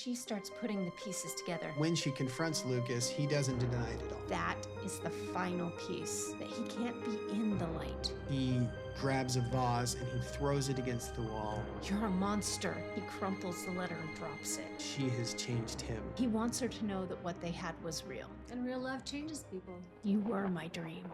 She starts putting the pieces together. When she confronts Lucas, he doesn't deny it at all. That is the final piece, that he can't be in the light. He grabs a vase and he throws it against the wall. You're a monster. He crumples the letter and drops it. She has changed him. He wants her to know that what they had was real. And real love changes people. You were my dream.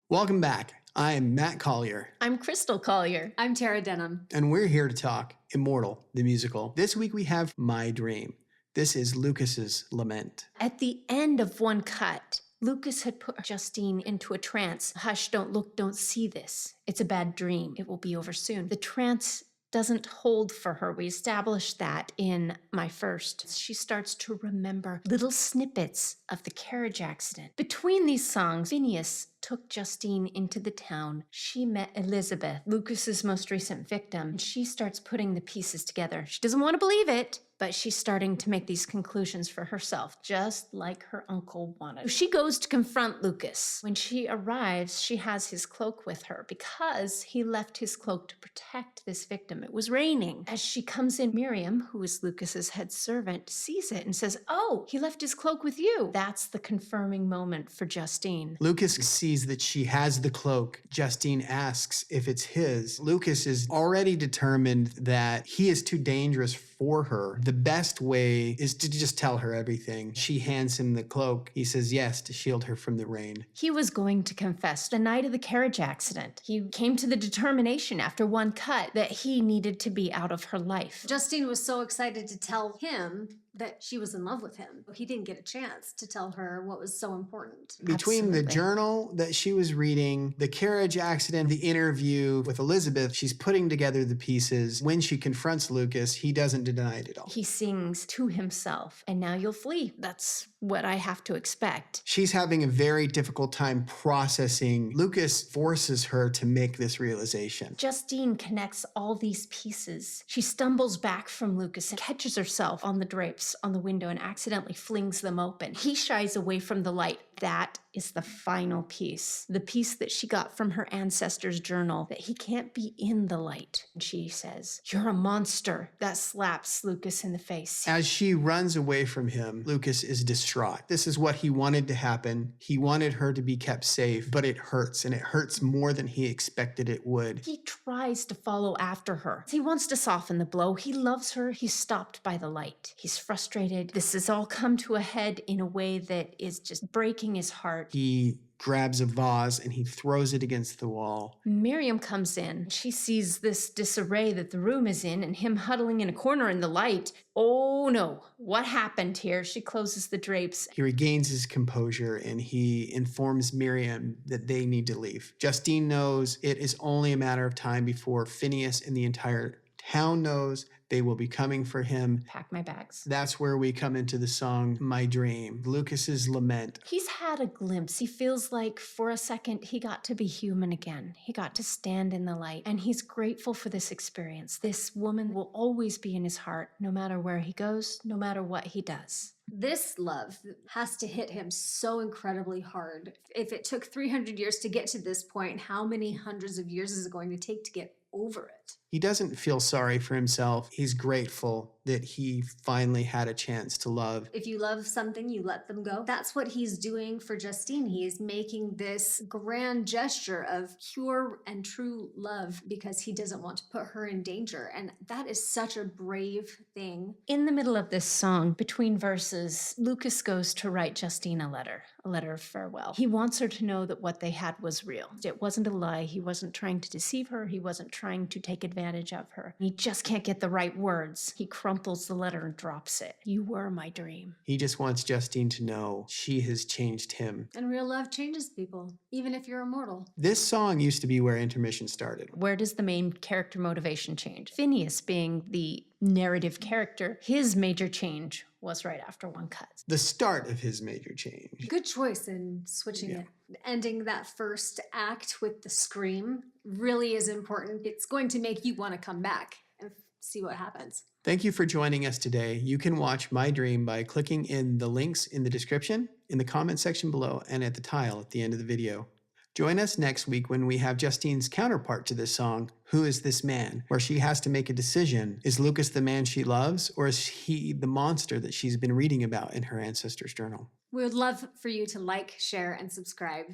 Welcome back. I am Matt Collier. I'm Crystal Collier. I'm Tara Denham. And we're here to talk Immortal, the musical. This week we have My Dream. This is Lucas's lament. At the end of one cut, Lucas had put Justine into a trance. Hush, don't look, don't see this. It's a bad dream. It will be over soon. The trance doesn't hold for her. We established that in my first. She starts to remember little snippets of the carriage accident. Between these songs, Phineas took Justine into the town. She met Elizabeth, Lucas's most recent victim, and she starts putting the pieces together. She doesn't want to believe it, but she's starting to make these conclusions for herself, just like her uncle wanted. She goes to confront Lucas. When she arrives, she has his cloak with her because he left his cloak to protect this victim. It was raining. As she comes in, Miriam, who is Lucas's head servant, sees it and says, "Oh, he left his cloak with you." That's the confirming moment for Justine. Lucas sees that she has the cloak. Justine asks if it's his. Lucas is already determined that he is too dangerous for her. The best way is to just tell her everything. She hands him the cloak. He says yes to shield her from the rain. He was going to confess the night of the carriage accident. He came to the determination after one cut that he needed to be out of her life. Justine was so excited to tell him that she was in love with him. He didn't get a chance to tell her what was so important. Between the Absolutely. journal that she was reading, the carriage accident, the interview with Elizabeth, she's putting together the pieces. When she confronts Lucas, he doesn't deny it at all. He sings to himself, "And now you'll flee." That's what I have to expect. She's having a very difficult time processing. Lucas forces her to make this realization. Justine connects all these pieces. She stumbles back from Lucas and catches herself on the drapes on the window and accidentally flings them open. He shies away from the light. That is the final piece. The piece that she got from her ancestor's journal, that he can't be in the light. And she says, "You're a monster." That slaps Lucas in the face. As she runs away from him, Lucas is distraught. This is what he wanted to happen. He wanted her to be kept safe, but it hurts, and it hurts more than he expected it would. He tries to follow after her. He wants to soften the blow. He loves her. He's stopped by the light. He's frustrated. This has all come to a head in a way that is just breaking his heart. He grabs a vase and he throws it against the wall. Miriam comes in. She sees this disarray that the room is in and him huddling in a corner in the light. Oh no, what happened here? She closes the drapes. He regains his composure and he informs Miriam that they need to leave. Justine knows it is only a matter of time before Phineas and the entire town knows. They will be coming for him. Pack my bags. That's where we come into the song, My Dream, Lucas's lament. He's had a glimpse. He feels like for a second he got to be human again. He got to stand in the light, and he's grateful for this experience. This woman will always be in his heart, no matter where he goes, no matter what he does. This love has to hit him so incredibly hard. If it took 300 years to get to this point, how many hundreds of years is it going to take to get over it? He doesn't feel sorry for himself. He's grateful that he finally had a chance to love. If you love something, you let them go. That's what he's doing for Justine. He is making this grand gesture of pure and true love because he doesn't want to put her in danger. And that is such a brave thing. In the middle of this song, between verses, Lucas goes to write Justine a letter of farewell. He wants her to know that what they had was real. It wasn't a lie. He wasn't trying to deceive her. He wasn't trying to take advantage of her. He just can't get the right words. He crumples the letter and drops it. "You were my dream." He just wants Justine to know she has changed him. And real love changes people, even if you're immortal. This song used to be where intermission started. Where does the main character motivation change? Phineas being the narrative character, his major change was right after one cut. The start of his major change. Good choice in switching it. Ending that first act with the scream really is important. It's going to make you want to come back and see what happens. Thank you for joining us today. You can watch My Dream by clicking in the links in the description, in the comment section below, and at the tile at the end of the video. Join us next week when we have Justine's counterpart to this song, Who Is This Man?, where she has to make a decision. Is Lucas the man she loves, or is he the monster that she's been reading about in her ancestor's journal? We would love for you to like, share, and subscribe.